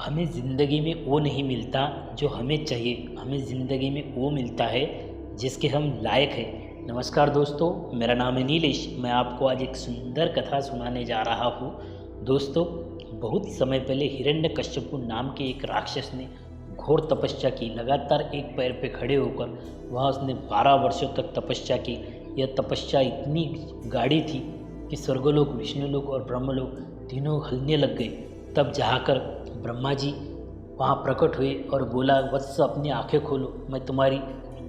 हमें ज़िंदगी में वो नहीं मिलता जो हमें चाहिए, हमें ज़िंदगी में वो मिलता है जिसके हम लायक हैं। नमस्कार दोस्तों, मेरा नाम है नीलेश। मैं आपको आज एक सुंदर कथा सुनाने जा रहा हूँ। दोस्तों, बहुत समय पहले हिरण्यकश्यपु नाम के एक राक्षस ने घोर तपस्या की। लगातार एक पैर पे खड़े होकर वह उसने 12 वर्षों तक तपस्या की। यह तपस्या इतनी गाढ़ी थी कि स्वर्गलोक, विष्णुलोक और ब्रह्मलोक तीनों हिलने लग गए। तब जाकर ब्रह्मा जी वहाँ प्रकट हुए और बोला, वत्स अपनी आंखें खोलो, मैं तुम्हारी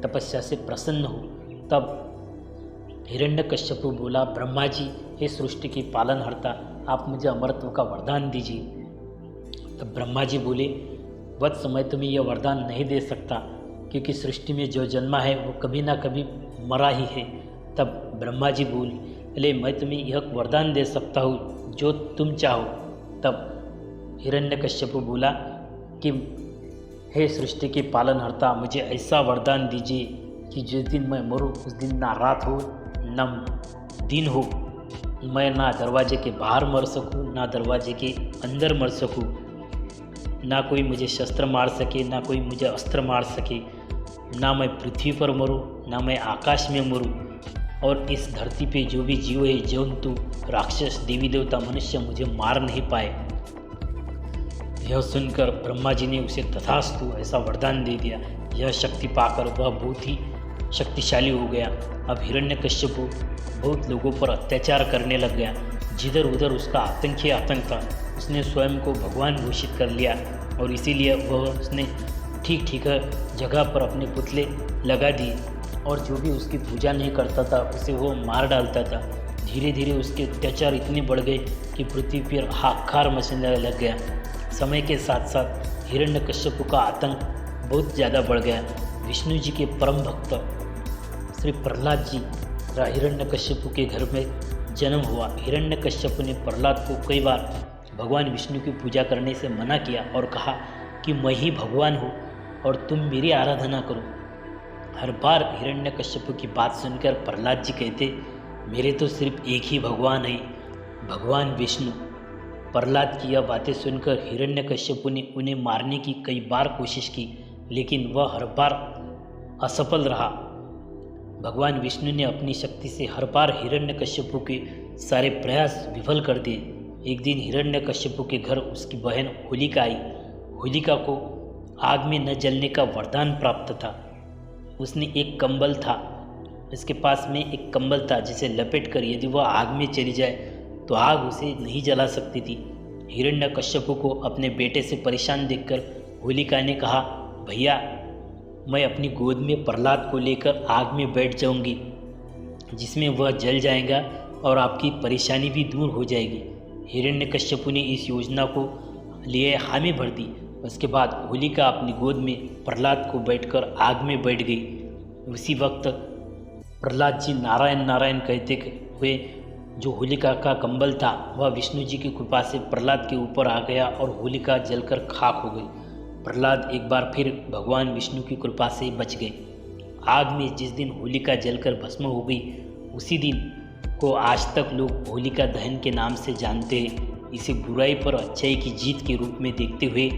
तपस्या से प्रसन्न हूँ। तब हिरण्यकश्यपु बोला, ब्रह्मा जी, हे सृष्टि की पालनहर्ता, आप मुझे अमरत्व का वरदान दीजिए। तब ब्रह्मा जी बोले, वत्स मैं तुम्हें यह वरदान नहीं दे सकता, क्योंकि सृष्टि में जो जन्मा है वो कभी ना कभी मरा ही है। तब ब्रह्मा जी बोले, मैं तुम्हें यह वरदान दे सकता हूँ जो तुम चाहो। तब हिरण्यकश्यपु बोला कि हे सृष्टि के पालनहर्ता, मुझे ऐसा वरदान दीजिए कि जिस दिन मैं मरूं उस दिन ना रात हो ना दिन हो, मैं ना दरवाजे के बाहर मर सकूं ना दरवाजे के अंदर मर सकूं, ना कोई मुझे शस्त्र मार सके ना कोई मुझे अस्त्र मार सके, ना मैं पृथ्वी पर मरूं ना मैं आकाश में मरूं, और इस धरती पे जो भी जीव है, जंतु, राक्षस, देवी देवता, मनुष्य मुझे मार नहीं पाए। यह सुनकर ब्रह्मा जी ने उसे तथास्तु ऐसा वरदान दे दिया। यह शक्ति पाकर वह बहुत ही शक्तिशाली हो गया। अब हिरण्यकश्यपु बहुत लोगों पर अत्याचार करने लग गया। जिधर उधर उसका आतंक ही आतंक था। उसने स्वयं को भगवान घोषित कर लिया और इसीलिए उसने ठीक ठीक जगह पर अपने पुतले लगा दिए, और जो भी उसकी पूजा नहीं करता था उसे वो मार डालता था। धीरे धीरे उसके अत्याचार इतने बढ़ गए कि पृथ्वी पर हाहाकार मचने लग गया। समय के साथ साथ हिरण्यकश्यपु का आतंक बहुत ज़्यादा बढ़ गया। विष्णु जी के परम भक्त श्री प्रहलाद जी का हिरण्यकश्यपु के घर में जन्म हुआ। हिरण्यकश्यपु ने प्रहलाद को कई बार भगवान विष्णु की पूजा करने से मना किया और कहा कि मैं ही भगवान हूँ और तुम मेरी आराधना करो। हर बार हिरण्यकश्यपु की बात सुनकर प्रहलाद जी कहते, मेरे तो सिर्फ एक ही भगवान है, भगवान विष्णु। प्रहलाद की यह बातें सुनकर हिरण्यकश्यपु ने उन्हें मारने की कई बार कोशिश की, लेकिन वह हर बार असफल रहा। भगवान विष्णु ने अपनी शक्ति से हर बार हिरण्यकश्यपु के सारे प्रयास विफल कर दिए। एक दिन हिरण्यकश्यपु के घर उसकी बहन होलिका आई। होलिका को आग में न जलने का वरदान प्राप्त था। उसने एक कंबल था, इसके पास में एक कंबल था जिसे लपेटकर यदि वह आग में चली जाए तो आग उसे नहीं जला सकती थी। हिरण्यकश्यपु को अपने बेटे से परेशान देखकर होलिका ने कहा, भैया, मैं अपनी गोद में प्रहलाद को लेकर आग में बैठ जाऊंगी, जिसमें वह जल जाएगा और आपकी परेशानी भी दूर हो जाएगी। हिरण्यकश्यपु ने इस योजना को लिए हामी भर दी। उसके बाद होलिका अपनी गोद में प्रहलाद को बैठकर आग में बैठ गई। उसी वक्त प्रहलाद जी नारायण नारायण कहते हुए जो होलिका का कंबल था वह विष्णु जी की कृपा से प्रहलाद के ऊपर आ गया और होलिका जलकर खाक हो गई। प्रहलाद एक बार फिर भगवान विष्णु की कृपा से बच गए। आग में जिस दिन होलिका जलकर भस्म हो गई, उसी दिन को आज तक लोग होलिका दहन के नाम से जानते हैं। इसे बुराई पर अच्छाई की जीत के रूप में देखते हुए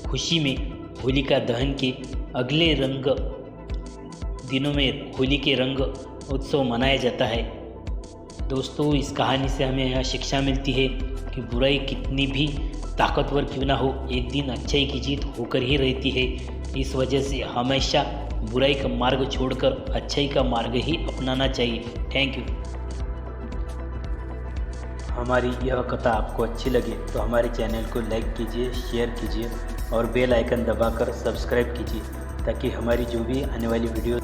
खुशी में होलिका दहन के अगले दिनों में होली के रंग उत्सव मनाया जाता है। दोस्तों, इस कहानी से हमें यह शिक्षा मिलती है कि बुराई कितनी भी ताकतवर क्यों ना हो, एक दिन अच्छाई की जीत होकर ही रहती है। इस वजह से हमेशा बुराई का मार्ग छोड़कर अच्छाई का मार्ग ही अपनाना चाहिए। Thank you. हमारी यह कथा आपको अच्छी लगे तो हमारे चैनल को लाइक कीजिए, शेयर कीजिए और बेल आइकन दबाकर सब्सक्राइब कीजिए, ताकि हमारी जो भी आने वाली वीडियो